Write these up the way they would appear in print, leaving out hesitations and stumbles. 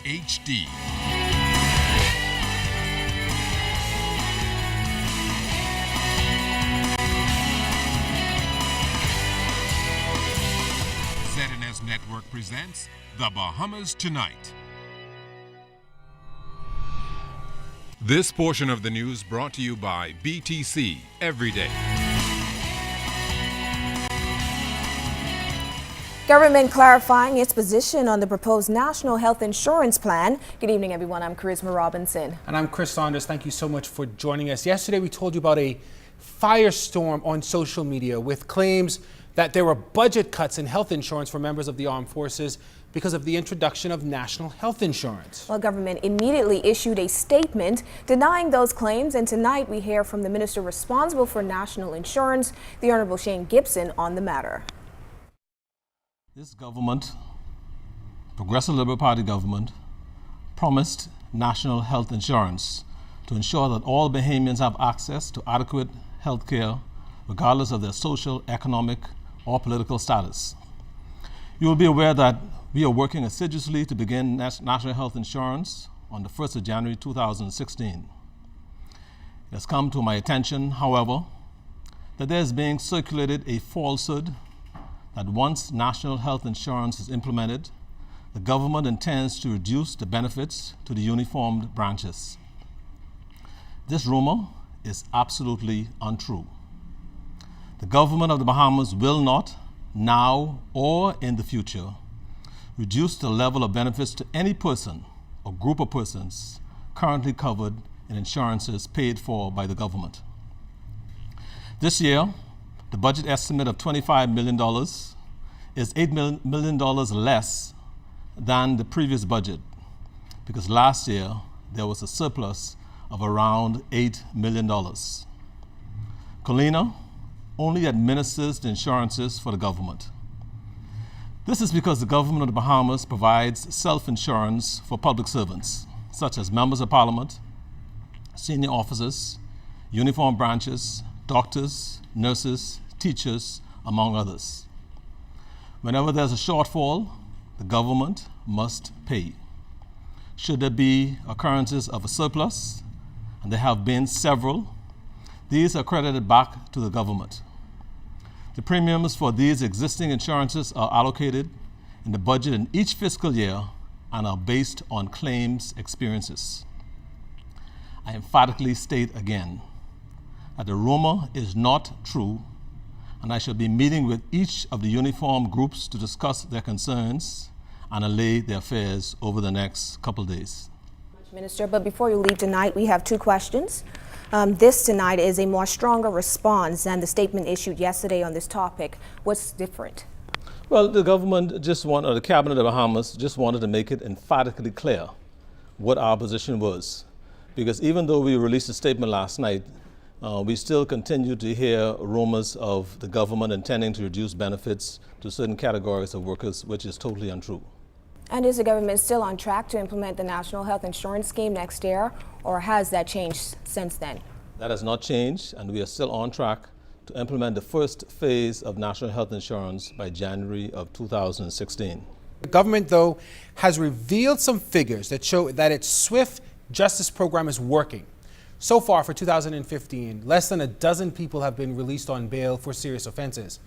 HD. ZNS Network presents The Bahamas Tonight. This portion of the news brought to you by BTC Every Day. Government clarifying its position on the proposed National Health Insurance Plan. Good evening, everyone. I'm Charisma Robinson. And I'm Chris Saunders. Thank you so much for joining us. Yesterday, we told you about a firestorm on social media with claims that there were budget cuts in health insurance for members of the armed forces because of the introduction of national health insurance. Well, government immediately issued a statement denying those claims, and tonight we hear from the minister responsible for national insurance, the Honorable Shane Gibson, on the matter. This government, Progressive Liberal Party government, promised national health insurance to ensure that all Bahamians have access to adequate health care regardless of their social, economic, or political status. You will be aware that we are working assiduously to begin national health insurance on the 1st of January 2016. It has come to my attention, however, that there is being circulated a falsehood that once national health insurance is implemented, the government intends to reduce the benefits to the uniformed branches. This rumor is absolutely untrue. The government of the Bahamas will not, now or in the future, reduce the level of benefits to any person or group of persons currently covered in insurances paid for by the government. This year, the budget estimate of $25 million is $8 million less than the previous budget, because last year there was a surplus of around $8 million. Colina only administers the insurances for the government. This is because the government of the Bahamas provides self-insurance for public servants, such as members of parliament, senior officers, uniformed branches, doctors, nurses, teachers, among others. Whenever there's a shortfall, the government must pay. Should there be occurrences of a surplus, and there have been several, these are credited back to the government. The premiums for these existing insurances are allocated in the budget in each fiscal year and are based on claims experiences. I emphatically state again that the rumor is not true, and I shall be meeting with each of the uniformed groups to discuss their concerns and allay their fears over the next couple of days. Minister, but before you leave tonight, we have two questions. This tonight is a more stronger response than the statement issued yesterday on this topic. What's different? Well, the government the cabinet of the Bahamas just wanted to make it emphatically clear what our position was. Because even though we released a statement last night, we still continue to hear rumors of the government intending to reduce benefits to certain categories of workers, which is totally untrue. And is the government still on track to implement the National Health Insurance Scheme next year, or has that changed since then? That has not changed, and we are still on track to implement the first phase of national health insurance by January of 2016. The government, though, has revealed some figures that show that its SWIFT justice program is working. So far, for 2015, less than a dozen people have been released on bail for serious offenses.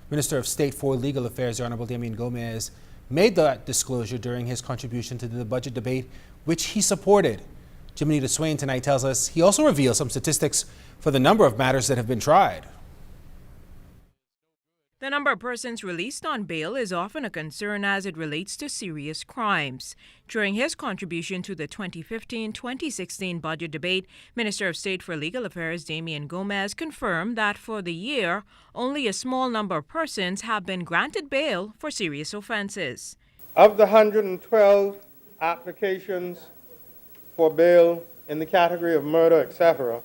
Minister of State for Legal Affairs, the Honorable Damien Gomez, made that disclosure during his contribution to the budget debate, which he supported. Jimenita Swain tonight tells us he also reveals some statistics for the number of matters that have been tried. The number of persons released on bail is often a concern as it relates to serious crimes. During his contribution to the 2015-2016 budget debate, Minister of State for Legal Affairs Damien Gomez confirmed that for the year, only a small number of persons have been granted bail for serious offenses. Of the 112 applications for bail in the category of murder, etc.,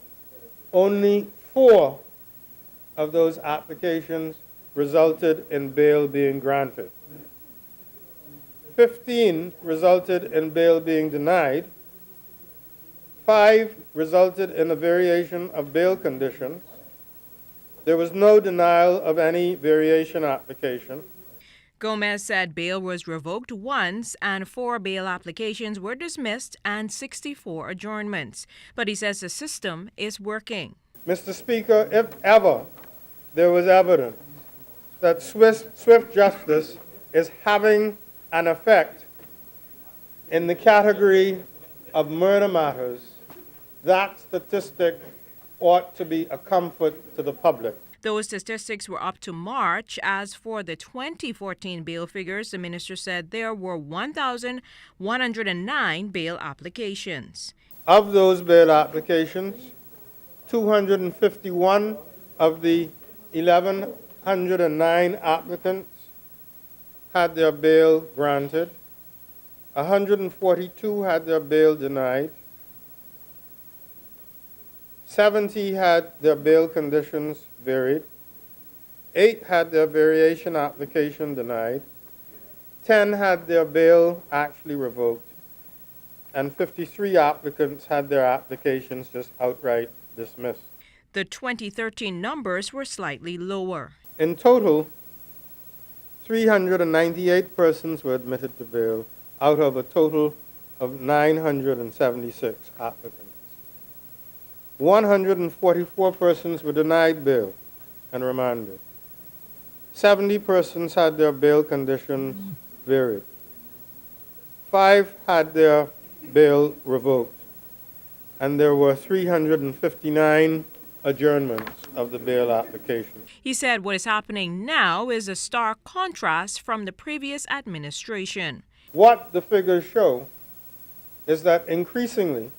only 4 of those applications resulted in bail being granted. 15 resulted in bail being denied. 5 resulted in a variation of bail conditions. There was no denial of any variation application. Gomez said bail was revoked once and 4 bail applications were dismissed and 64 adjournments. But he says the system is working. Mr. Speaker, if ever there was evidence that swift justice is having an effect in the category of murder matters, that statistic ought to be a comfort to the public. Those statistics were up to March. As for the 2014 bail figures, the minister said there were 1,109 bail applications. Of those bail applications, 251 of the 1,109 applicants had their bail granted, 142 had their bail denied, 70 had their bail conditions varied, 8 had their variation application denied, 10 had their bail actually revoked, and 53 applicants had their applications just outright dismissed. The 2013 numbers were slightly lower. In total, 398 persons were admitted to bail out of a total of 976 applicants. 144 persons were denied bail and remanded. 70 persons had their bail conditions varied. 5 had their bail revoked. And there were 359 adjournments of the bail application. He said what is happening now is a stark contrast from the previous administration. What the figures show is that increasingly,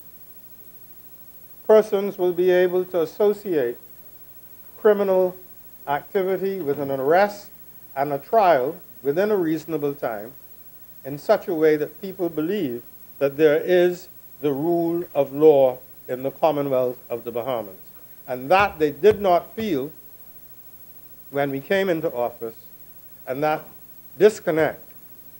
persons will be able to associate criminal activity with an arrest and a trial within a reasonable time in such a way that people believe that there is the rule of law in the Commonwealth of the Bahamas. And that they did not feel when we came into office, and that disconnect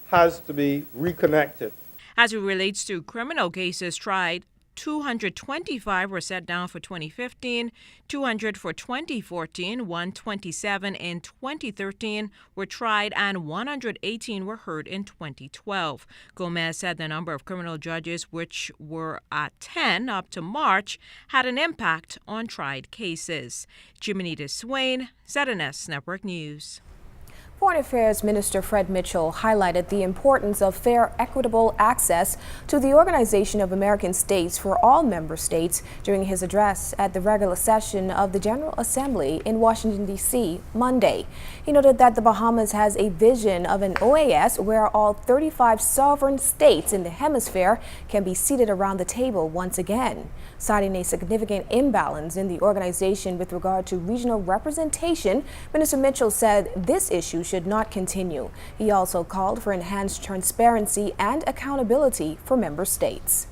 has to be reconnected. As it relates to criminal cases tried, 225 were set down for 2015, 200 for 2014, 127 in 2013 were tried, and 118 were heard in 2012. Gomez said the number of criminal judges, which were at 10 up to March, had an impact on tried cases. Jimenita Swain, ZNS Network News. Foreign Affairs Minister Fred Mitchell highlighted the importance of fair, equitable access to the Organization of American States for all member states during his address at the regular session of the General Assembly in Washington, D.C. Monday. He noted that the Bahamas has a vision of an OAS where all 35 sovereign states in the hemisphere can be seated around the table once again, citing a significant imbalance in the organization with regard to regional representation. Minister Mitchell said this issue should not continue. He also called for enhanced transparency and accountability for member states.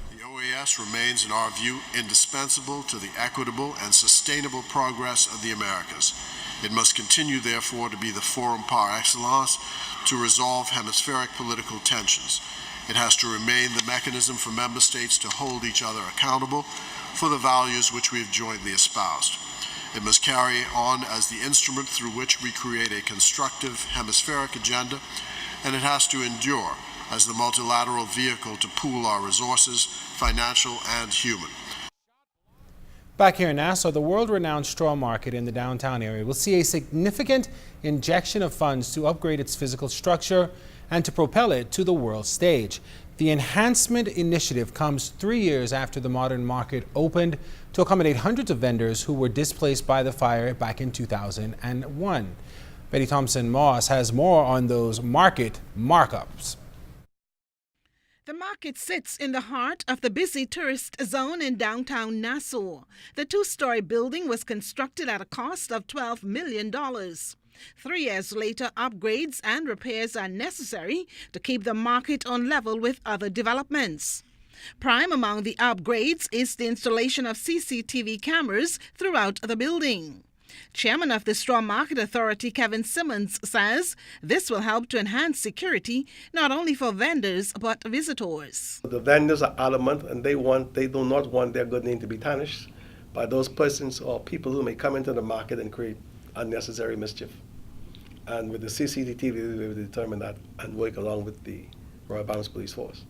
The OAS remains, in our view, indispensable to the equitable and sustainable progress of the Americas. It must continue, therefore, to be the forum par excellence to resolve hemispheric political tensions. It has to remain the mechanism for member states to hold each other accountable for the values which we have jointly espoused. It must carry on as the instrument through which we create a constructive hemispheric agenda, and it has to endure as the multilateral vehicle to pool our resources, financial and human. Back here in Nassau, the world-renowned straw market in the downtown area will see a significant injection of funds to upgrade its physical structure and to propel it to the world stage. The enhancement initiative comes 3 years after the modern market opened to accommodate hundreds of vendors who were displaced by the fire back in 2001. Betty Thompson-Moss has more on those market markups. The market sits in the heart of the busy tourist zone in downtown Nassau. The two-story building was constructed at a cost of $12 million. 3 years later, upgrades and repairs are necessary to keep the market on level with other developments. Prime among the upgrades is the installation of CCTV cameras throughout the building. Chairman of the Straw Market Authority, Kevin Simmons, says this will help to enhance security not only for vendors but visitors. The vendors are adamant and they do not want their good name to be tarnished by those persons or people who may come into the market and create unnecessary mischief. And with the CCTV, we will determine that and work along with the Royal Bahamas Police Force.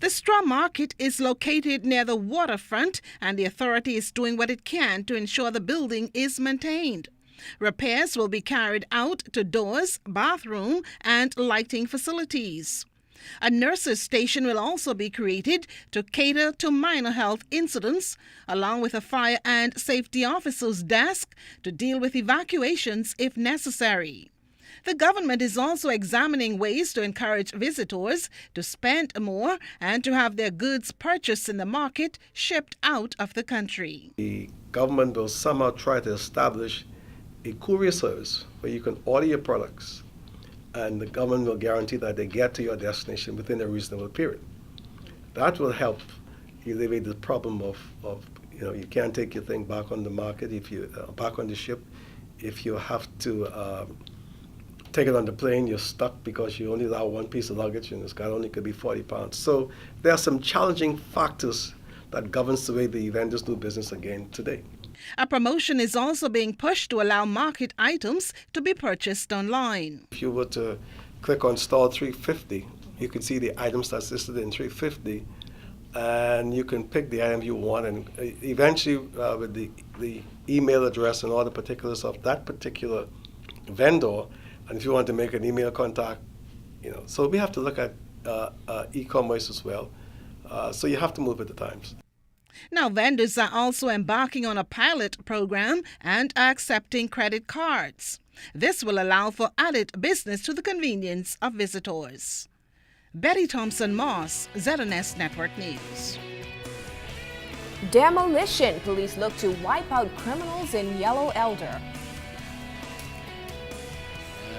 The straw market is located near the waterfront, and the authority is doing what it can to ensure the building is maintained. Repairs will be carried out to doors, bathroom, and lighting facilities. A nurses' station will also be created to cater to minor health incidents, along with a fire and safety officer's desk to deal with evacuations if necessary. The government is also examining ways to encourage visitors to spend more and to have their goods purchased in the market shipped out of the country. The government will somehow try to establish a courier service where you can order your products and the government will guarantee that they get to your destination within a reasonable period. That will help alleviate the problem of you can't take your thing back on the market, if you back on the ship. If you have to take it on the plane, you're stuck because you only allow one piece of luggage and it's only could be 40 pounds. So there are some challenging factors that governs the way the vendors do business again today. A promotion is also being pushed to allow market items to be purchased online. If you were to click on stall 350, you can see the items that's listed in 350 and you can pick the item you want, and eventually with the email address and all the particulars of that particular vendor, and if you want to make an email contact, so we have to look at e-commerce as well. So you have to move with the times. Now, vendors are also embarking on a pilot program and are accepting credit cards. This will allow for added business to the convenience of visitors. Betty Thompson-Moss, ZNS Network News. Demolition. Police look to wipe out criminals in Yellow Elder.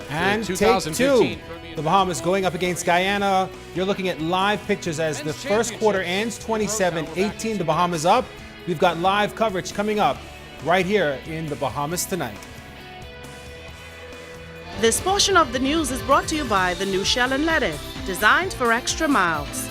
And take two. The Bahamas going up against Guyana. You're looking at live pictures as the first quarter ends 27-18. The Bahamas up. We've got live coverage coming up right here in the Bahamas tonight. This portion of the news is brought to you by the new Shell and Letty, designed for extra miles.